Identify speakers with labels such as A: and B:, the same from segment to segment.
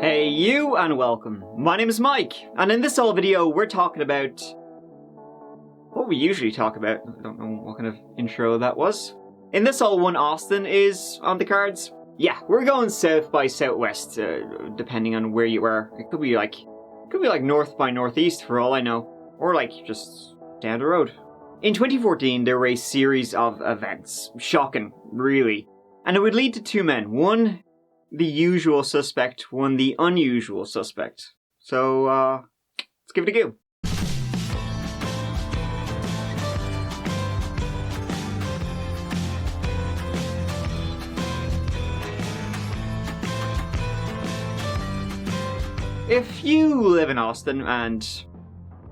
A: Hey you, and welcome. My name is Mike, and in this whole video we're talking about what we usually talk about. I don't know what kind of intro that was. In this whole one, Austin is on the cards. Yeah, we're going south by southwest, depending on where you are. It could be like north by northeast for all I know, or like just down the road. In 2014, there were a series of events. Shocking, really. And it would lead to two men. One, the usual suspect, one, the unusual suspect. So, let's give it a go. If you live in Austin, and,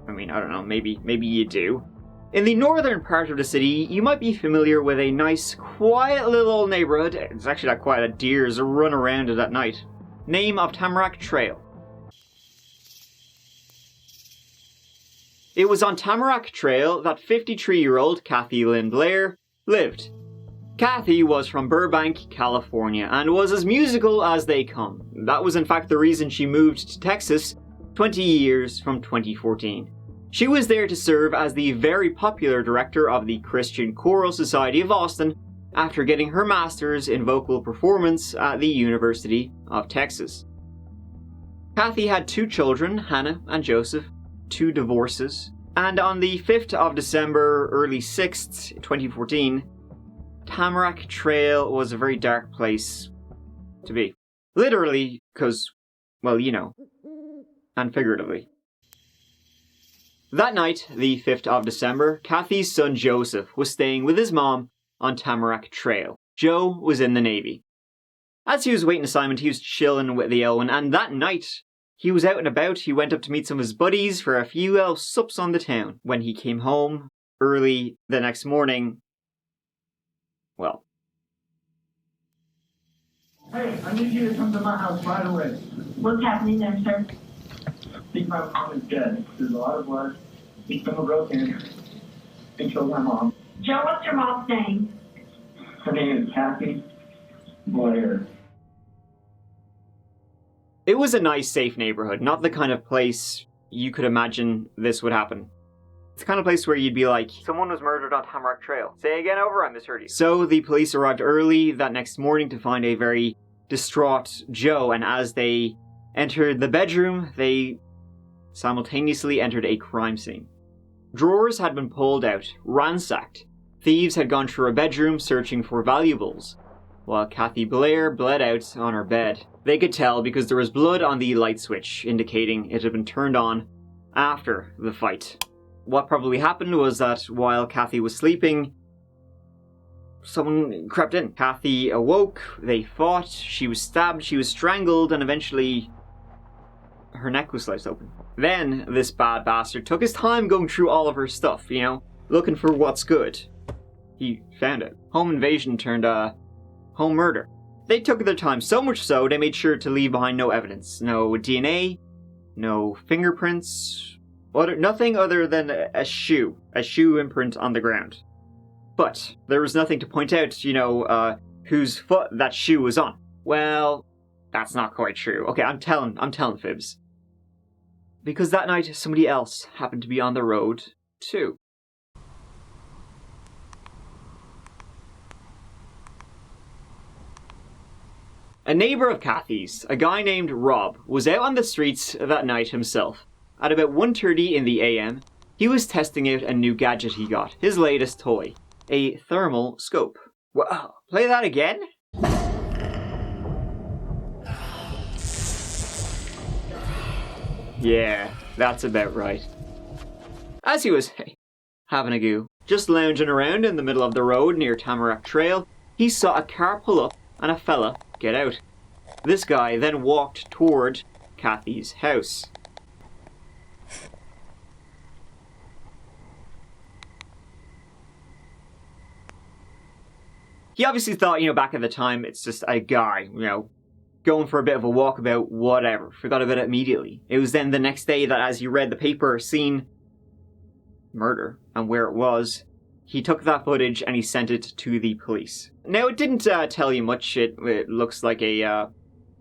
A: I don't know, maybe you do, in the northern part of the city, you might be familiar with a nice, quiet little old neighborhood. It's actually that quiet that deers run around it at night. Name of Tamarack Trail. It was on Tamarack Trail that 53-year-old Kathy Blair lived. Kathy was from Burbank, California, and was as musical as they come. That was in fact the reason she moved to Texas 20 years from 2014. She was there to serve as the very popular director of the Christian Choral Society of Austin after getting her master's in vocal performance at the University of Texas. Kathy had two children, Hannah and Joseph, two divorces, and on the 5th of December, early 6th, 2014, Tamarack Trail was a very dark place to be. Literally, because, well, you know, and figuratively. That night, the 5th of December, Kathy's son Joseph was staying with his mom on Tamarack Trail. Joe was in the Navy. As he was waiting assignment, he was chilling with the Elwyn, and that night, he was out and about. He went up to meet some of his buddies for a few sups on the town. When he came home early the next morning, well.
B: Hey, I need you to come to my house right away.
C: What's happening there, sir?
B: I think my mom is dead. There's a lot of blood. He's been broken and killed my mom.
C: Joe, what's your mom's name?
B: Her name is Kathy Blair.
A: It was a nice, safe neighborhood, not the kind of place you could imagine this would happen. It's the kind of place where you'd be like, someone was murdered on Tamarack Trail. Say again, over, I misheard you. So the police arrived early that next morning to find a very distraught Joe, and as they entered the bedroom, they simultaneously entered a crime scene. Drawers had been pulled out, ransacked. Thieves had gone through her bedroom searching for valuables, while Kathy Blair bled out on her bed. They could tell because there was blood on the light switch, indicating it had been turned on after the fight. What probably happened was that while Kathy was sleeping, someone crept in. Kathy awoke, they fought, she was stabbed, she was strangled, and eventually her neck was sliced open. Then this bad bastard took his time going through all of her stuff, you know, looking for what's good. He found it. Home invasion turned home murder. They took their time, so much so they made sure to leave behind no evidence. No DNA, no fingerprints, nothing other than a shoe imprint on the ground. But there was nothing to point out, you know, whose foot that shoe was on. Well, that's not quite true. Okay, I'm telling fibs. Because that night, somebody else happened to be on the road, too. A neighbor of Kathy's, a guy named Rob, was out on the streets that night himself. At about 1:30 in the AM, he was testing out a new gadget he got, his latest toy, a thermal scope. Wow, play that again? Yeah, that's about right. As he was having a goo, just lounging around in the middle of the road near Tamarack Trail, he saw a car pull up and a fella get out. This guy then walked toward Kathy's house. He obviously thought, you know, back at the time, it's just a guy, you know, going for a bit of a walkabout, whatever. Forgot about it immediately. It was then the next day that as he read the paper, seen murder and where it was, he took that footage and he sent it to the police. Now, it didn't tell you much. It looks like a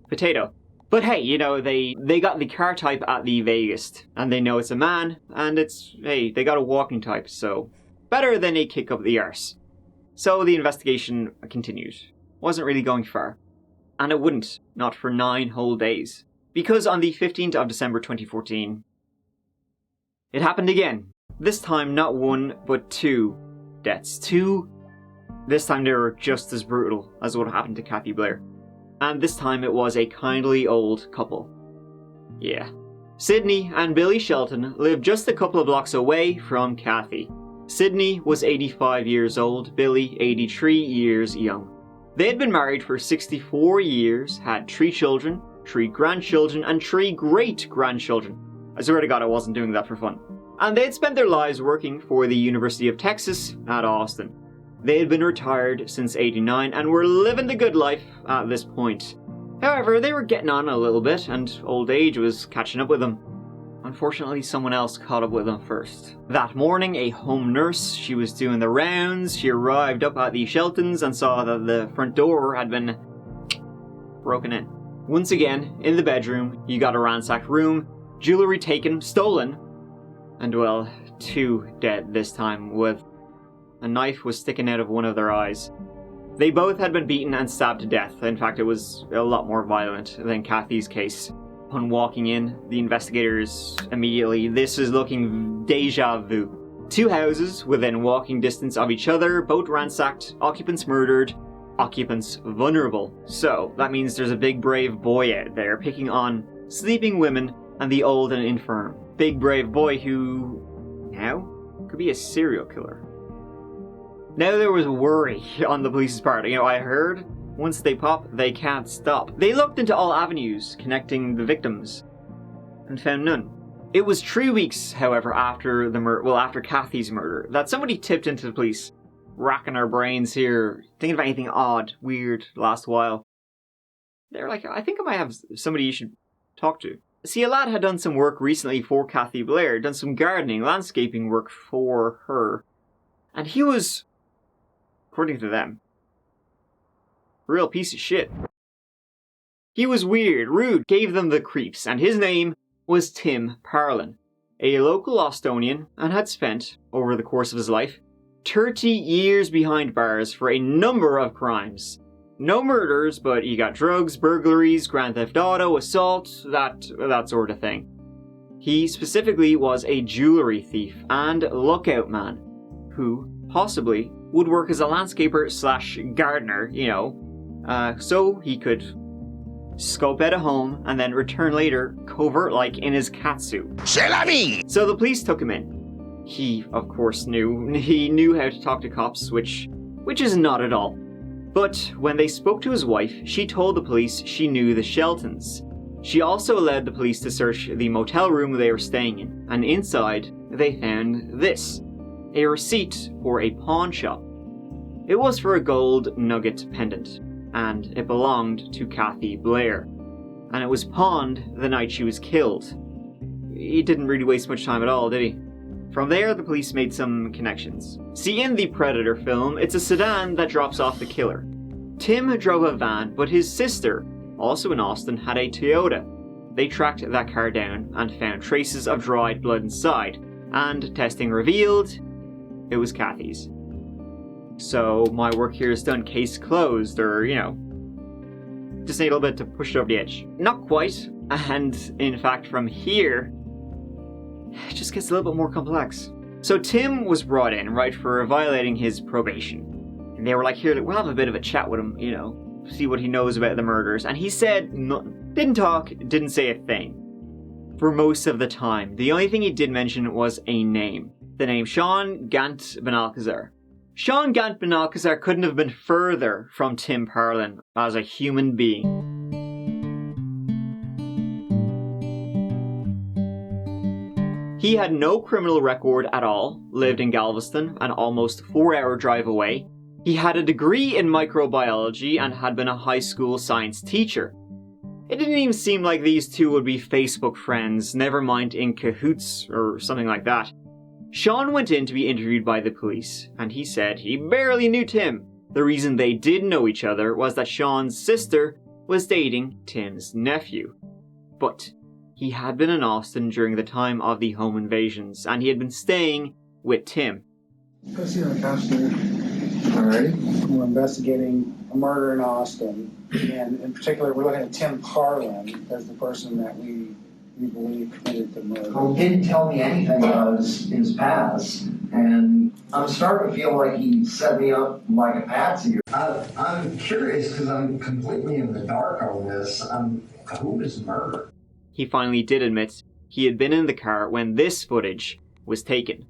A: potato. But hey, you know, they got the car type at the vaguest, and they know it's a man, and hey, they got a walking type, so better than a kick up the arse. So the investigation continued. Wasn't really going far. And it wouldn't, not for 9 whole days. Because on the 15th of December 2014, it happened again. This time not 1, but 2 deaths. 2. This time they were just as brutal as what happened to Kathy Blair. And this time it was a kindly old couple. Yeah. Sydney and Billy Shelton lived just a couple of blocks away from Kathy. Sydney was 85 years old, Billy 83 years young. They had been married for 64 years, had 3 children, 3 grandchildren, and 3 great-grandchildren. I swear to God I wasn't doing that for fun. And they had spent their lives working for the University of Texas at Austin. They had been retired since '89 and were living the good life at this point. However, they were getting on a little bit and old age was catching up with them. Unfortunately, someone else caught up with them first. That morning, a home nurse, she was doing the rounds, she arrived up at the Sheltons and saw that the front door had been broken in. Once again, in the bedroom, you got a ransacked room, jewelry taken, stolen, and well, 2 dead this time, with a knife was sticking out of one of their eyes. They both had been beaten and stabbed to death. In fact, it was a lot more violent than Kathy's case. Upon walking in, the investigators immediately, this is looking deja vu. 2 houses within walking distance of each other, both ransacked, occupants murdered, occupants vulnerable. So, that means there's a big brave boy out there picking on sleeping women and the old and infirm. Big brave boy who, now, could be a serial killer. Now there was worry on the police's part. You know, I heard, once they pop, they can't stop. They looked into all avenues connecting the victims and found none. It was 3 weeks, however, after after Kathy's murder, that somebody tipped into the police, racking our brains here, thinking of anything odd, weird, last while. They're like, I think I might have somebody you should talk to. See, a lad had done some work recently for Kathy Blair, done some gardening, landscaping work for her, and he was, according to them, a real piece of shit. He was weird, rude, gave them the creeps, and his name was Tim Parlin, a local Austonian, and had spent, over the course of his life, 30 years behind bars for a number of crimes. No murders, but he got drugs, burglaries, grand theft auto, assault, that sort of thing. He specifically was a jewelry thief and lookout man, who possibly would work as a landscaper / gardener, you know, so he could scope out a home and then return later, covert-like, in his catsuit. C'est la vie! So the police took him in. He, of course, knew how to talk to cops, which is not at all. But when they spoke to his wife, she told the police she knew the Sheltons. She also allowed the police to search the motel room they were staying in, and inside they found this, a receipt for a pawn shop. It was for a gold nugget pendant, and it belonged to Kathy Blair, and it was pawned the night she was killed. He didn't really waste much time at all, did he? From there, the police made some connections. See, in the Predator film, it's a sedan that drops off the killer. Tim drove a van, but his sister, also in Austin, had a Toyota. They tracked that car down and found traces of dried blood inside, and testing revealed it was Kathy's. So my work here is done, case closed, or, you know, just need a little bit to push it over the edge. Not quite, and in fact from here, it just gets a little bit more complex. So Tim was brought in, right, for violating his probation. And they were like, here, we'll have a bit of a chat with him, you know, see what he knows about the murders. And he said nothing. Didn't talk, didn't say a thing. For most of the time. The only thing he did mention was a name. The name Sean Gant Benalcazar. Sean Gant Benalcazar couldn't have been further from Tim Parlin as a human being. He had no criminal record at all, lived in Galveston, an almost 4-hour drive away. He had a degree in microbiology and had been a high school science teacher. It didn't even seem like these two would be Facebook friends, never mind in cahoots or something like that. Sean went in to be interviewed by the police, and he said he barely knew Tim. The reason they did know each other was that Sean's sister was dating Tim's nephew. But he had been in Austin during the time of the home invasions, and he had been staying with Tim.
D: Go see the cops here.
E: Alrighty.
D: We're investigating a murder in Austin, and in particular, we're looking at Tim Parlin as the person that we believe committed the murder.
E: Well, he didn't tell me anything about his past, and I'm starting to feel like he set me up like a patsy. I'm curious because I'm completely in the dark on this. Who was murdered?
A: He finally did admit he had been in the car when this footage was taken.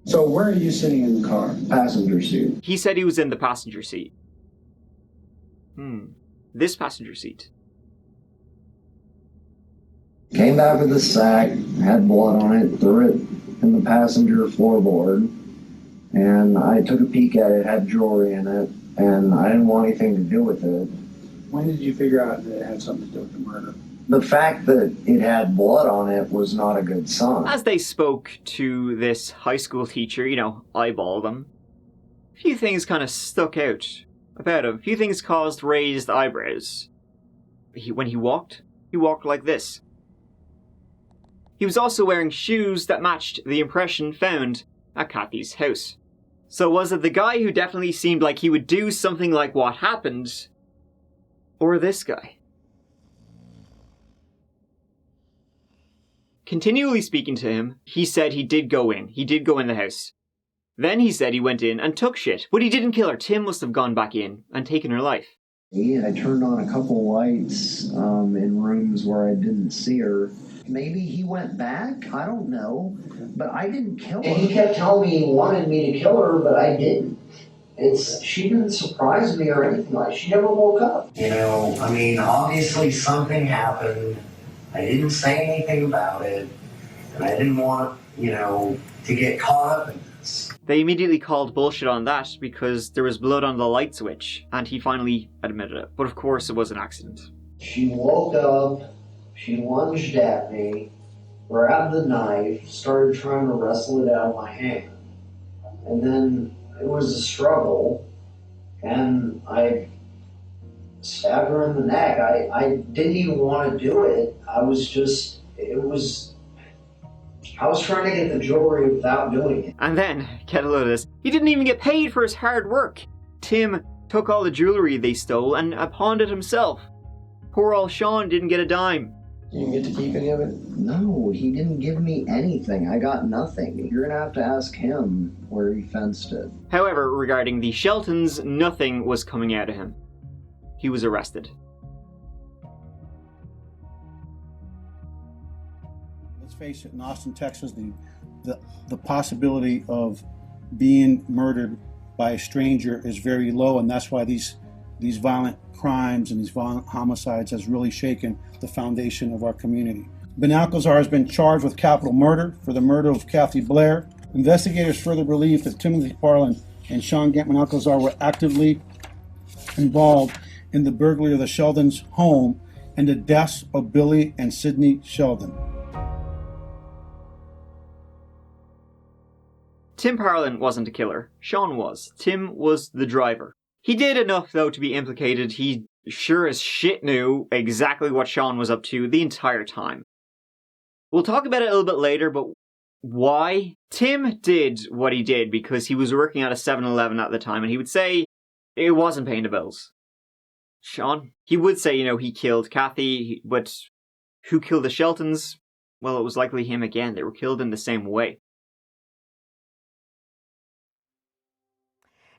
D: So where are you sitting in the car?
E: Passenger seat.
A: He said he was in the passenger seat. This passenger seat.
E: Came back with a sack, had blood on it, threw it in the passenger floorboard, and I took a peek at it, had jewelry in it, and I didn't want anything to do with it.
D: When did you figure out that it had something to do with the murder?
E: The fact that it had blood on it was not a good sign.
A: As they spoke to this high school teacher, eyeballed him, a few things kind of stuck out about him. A few things caused raised eyebrows. When he walked like this. He was also wearing shoes that matched the impression found at Kathy's house. So was it the guy who definitely seemed like he would do something like what happened, or this guy? Continually speaking to him, he said he did go in. He did go in the house. Then he said he went in and took shit, but he didn't kill her. Tim must have gone back in and taken her life.
E: I turned on a couple lights in rooms where I didn't see her. Maybe he went back, I don't know, but I didn't kill her. And he kept telling me he wanted me to kill her, but I didn't. She didn't surprise me or anything like that. She never woke up. Obviously something happened. I didn't say anything about it, and I didn't want, to get caught up in this.
A: They immediately called bullshit on that because there was blood on the light switch, and he finally admitted it. But of course it was an accident.
E: She woke up, she lunged at me, grabbed the knife, started trying to wrestle it out of my hand. And then it was a struggle, and I stabbed her in the neck. I didn't even want to do it. I was trying to get the jewelry without doing it.
A: And then, get a load of this, he didn't even get paid for his hard work. Tim took all the jewelry they stole and pawned it himself. Poor old Sean didn't get a dime.
D: You didn't get to keep any of it?
E: No, he didn't give me anything. I got nothing. You're gonna have to ask him where he fenced it.
A: However, regarding the Sheltons, nothing was coming out of him. He was arrested.
F: Let's face it, in Austin, Texas, the possibility of being murdered by a stranger is very low, and that's why these violent crimes and these violent homicides has really shaken the foundation of our community. Benalcazar has been charged with capital murder for the murder of Kathy Blair. Investigators further believe that Timothy Parlin and Sean Gant Benalcazar were actively involved in the burglary of the Sheldons' home and the deaths of Billy and Sidney Sheldon.
A: Tim Parlin wasn't a killer. Sean was. Tim was the driver. He did enough, though, to be implicated. He sure as shit knew exactly what Sean was up to the entire time. We'll talk about it a little bit later, but why? Tim did what he did because he was working at a 7-Eleven at the time, and he would say it wasn't paying the bills. Sean? He would say, he killed Kathy, but who killed the Sheltons? Well, it was likely him again. They were killed in the same way.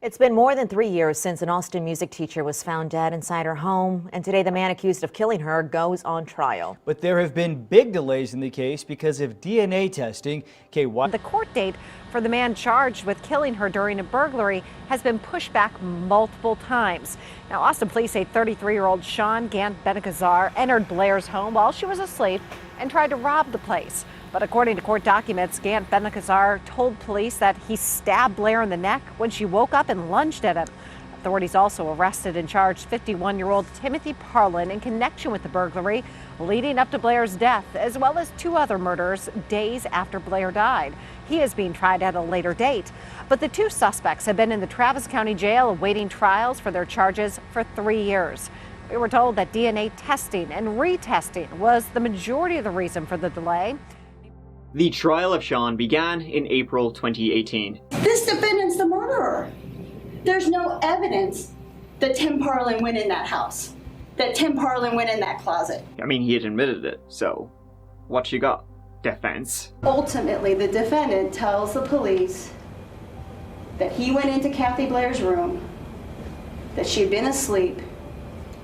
G: It's been more than 3 years since an Austin music teacher was found dead inside her home, and today the man accused of killing her goes on trial.
H: But there have been big delays in the case because of DNA testing.
I: The court date for the man charged with killing her during a burglary has been pushed back multiple times. Now, Austin police say 33-year-old Sean Gant Benalcazar entered Blair's home while she was asleep and tried to rob the place. But according to court documents, Gant Benalcazar told police that he stabbed Blair in the neck when she woke up and lunged at him. Authorities also arrested and charged 51-year-old Timothy Parlin in connection with the burglary leading up to Blair's death, as well as 2 other murders days after Blair died. He is being tried at a later date. But the 2 suspects have been in the Travis County Jail awaiting trials for their charges for 3 years. We were told that DNA testing and retesting was the majority of the reason for the delay.
A: The trial of Sean began in April 2018.
J: This defendant's the murderer. There's no evidence that Tim Parlin went in that house, that Tim Parlin went in that closet.
A: I mean, he had admitted it, so what you got? Defense.
J: Ultimately, the defendant tells the police that he went into Kathy Blair's room, that she had been asleep,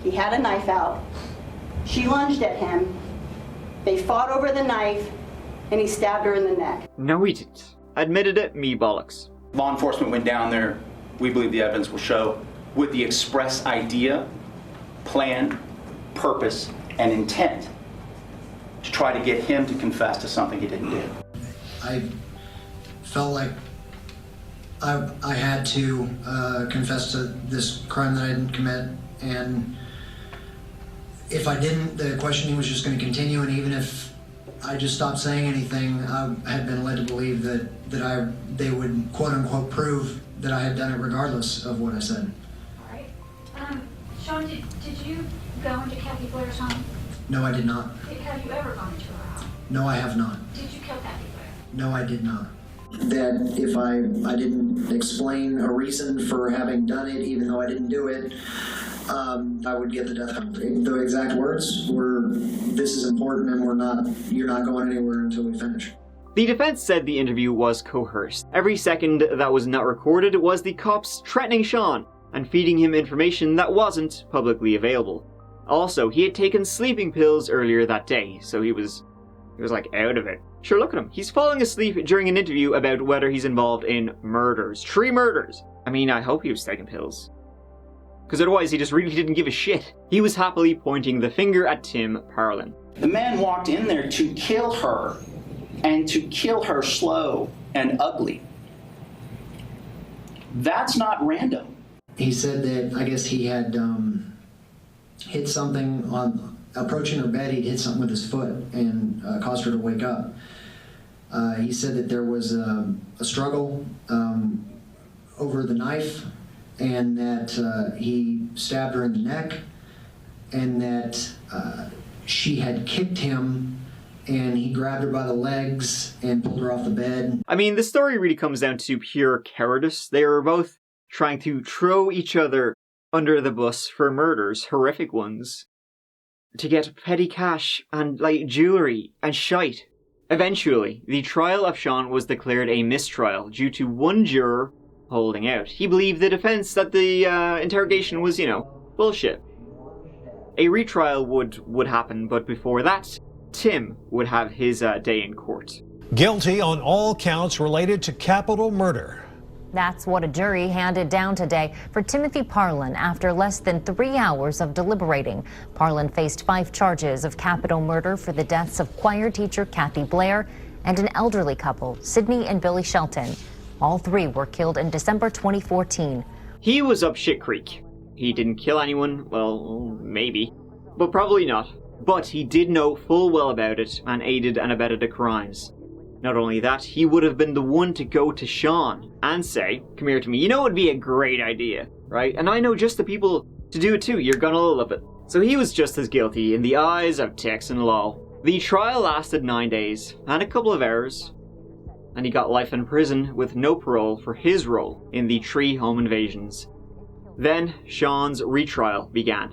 J: he had a knife out, she lunged at him, they fought over the knife, and he stabbed her in the neck.
A: No, he didn't. Admitted it, me bollocks.
K: Law enforcement went down there, we believe the evidence will show, with the express idea, plan, purpose, and intent to try to get him to confess to something he didn't do.
E: I felt like I had to confess to this crime that I didn't commit, and if I didn't, the questioning was just going to continue, and even if I just stopped saying anything, I had been led to believe that they would quote-unquote prove that I had done it regardless of what I said.
L: All right. Sean, did you go into Kathy Blair's home?
E: No, I did not.
L: Have you ever gone into her home?
E: No, I have not.
L: Did you kill Kathy Blair?
E: No, I did not. That if I didn't explain a reason for having done it, even though I didn't do it, I would get the death penalty. The exact words were, "This is important and you're not going anywhere until we finish."
A: The defense said the interview was coerced. Every second that was not recorded was the cops threatening Sean and feeding him information that wasn't publicly available. Also, he had taken sleeping pills earlier that day, so he was like out of it. Sure, look at him. He's falling asleep during an interview about whether he's involved in murders. 3 murders! I mean, I hope he was taking pills. Because otherwise he just really didn't give a shit. He was happily pointing the finger at Tim Parlin.
K: The man walked in there to kill her, and to kill her slow and ugly. That's not random.
E: He said that, I guess he had hit something on, approaching her bed, he'd hit something with his foot and caused her to wake up. He said that there was a struggle over the knife, and that he stabbed her in the neck, and that she had kicked him, and he grabbed her by the legs and pulled her off the bed.
A: I mean, the story really comes down to pure cowardice. They were both trying to throw each other under the bus for murders, horrific ones, to get petty cash and, jewellery and shite. Eventually, the trial of Sean was declared a mistrial due to one juror holding out. He believed the defense that the interrogation was, bullshit. A retrial would happen, but before that, Tim would have his day in court.
M: Guilty on all counts related to capital murder.
G: That's what a jury handed down today for Timothy Parlin after less than 3 hours of deliberating. Parlin faced 5 charges of capital murder for the deaths of choir teacher Kathy Blair and an elderly couple, Sydney and Billy Shelton. All 3 were killed in December 2014.
A: He was up shit creek. He didn't kill anyone, well, maybe, but probably not. But he did know full well about it and aided and abetted the crimes. Not only that, he would have been the one to go to Sean and say, "Come here to me, it would be a great idea, right? And I know just the people to do it too, you're gonna love it." So he was just as guilty in the eyes of Texan law. The trial lasted 9 days and a couple of hours, and he got life in prison with no parole for his role in the 3 home invasions. Then Sean's retrial began.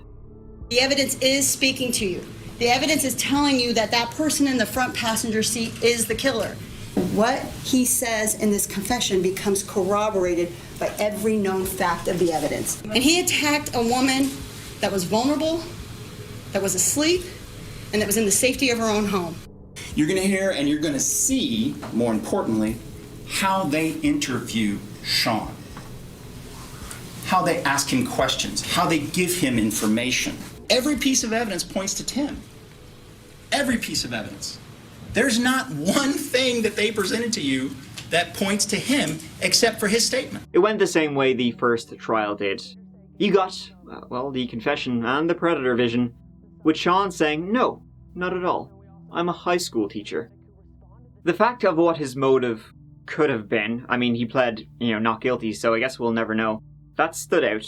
J: The evidence is speaking to you. The evidence is telling you that that person in the front passenger seat is the killer. What he says in this confession becomes corroborated by every known fact of the evidence. And he attacked a woman that was vulnerable, that was asleep, and that was in the safety of her own home.
K: You're going to hear and you're going to see, more importantly, how they interview Sean. How they ask him questions, how they give him information. Every piece of evidence points to Tim. Every piece of evidence. There's not one thing that they presented to you that points to him except for his statement.
A: It went the same way the first trial did. You got, the confession and the predator vision, with Sean saying, "No, not at all. I'm a high school teacher." The fact of what his motive could have been, he pled, not guilty, so I guess we'll never know. That stood out.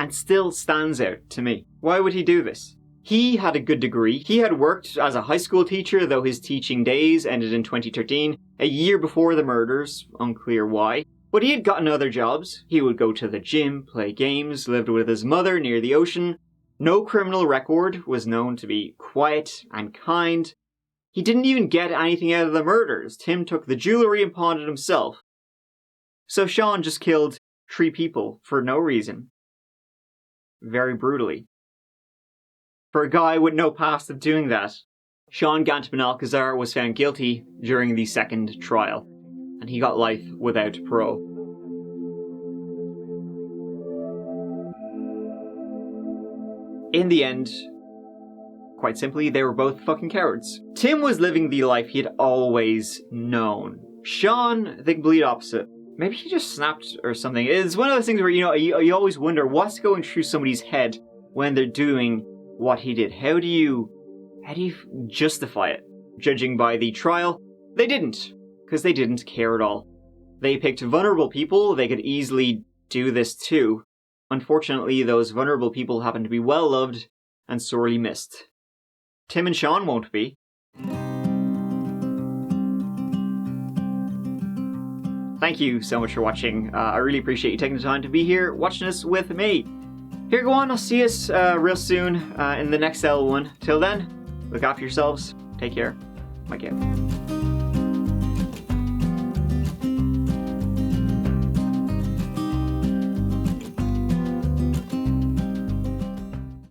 A: and still stands out to me. Why would he do this? He had a good degree. He had worked as a high school teacher, though his teaching days ended in 2013, a year before the murders, unclear why. But he had gotten other jobs. He would go to the gym, play games, lived with his mother near the ocean. No criminal record, was known to be quiet and kind. He didn't even get anything out of the murders. Tim took the jewellery and pawned it himself. So Sean just killed 3 people for no reason. Very brutally. For a guy with no past of doing that, Sean Gant Benalcazar was found guilty during the second trial, and he got life without parole. In the end, quite simply, they were both fucking cowards. Tim was living the life he had always known. Sean, the complete opposite. Maybe he just snapped or something. It's one of those things where, you always wonder what's going through somebody's head when they're doing what he did. How do you justify it? Judging by the trial, they didn't, because they didn't care at all. They picked vulnerable people. They could easily do this too. Unfortunately, those vulnerable people happen to be well loved and sorely missed. Tim and Sean won't be. Thank you so much for watching. I really appreciate you taking the time to be here watching this with me. Here, go on. I'll see us real soon in the next L1. Till then, look after yourselves. Take care. Mike out.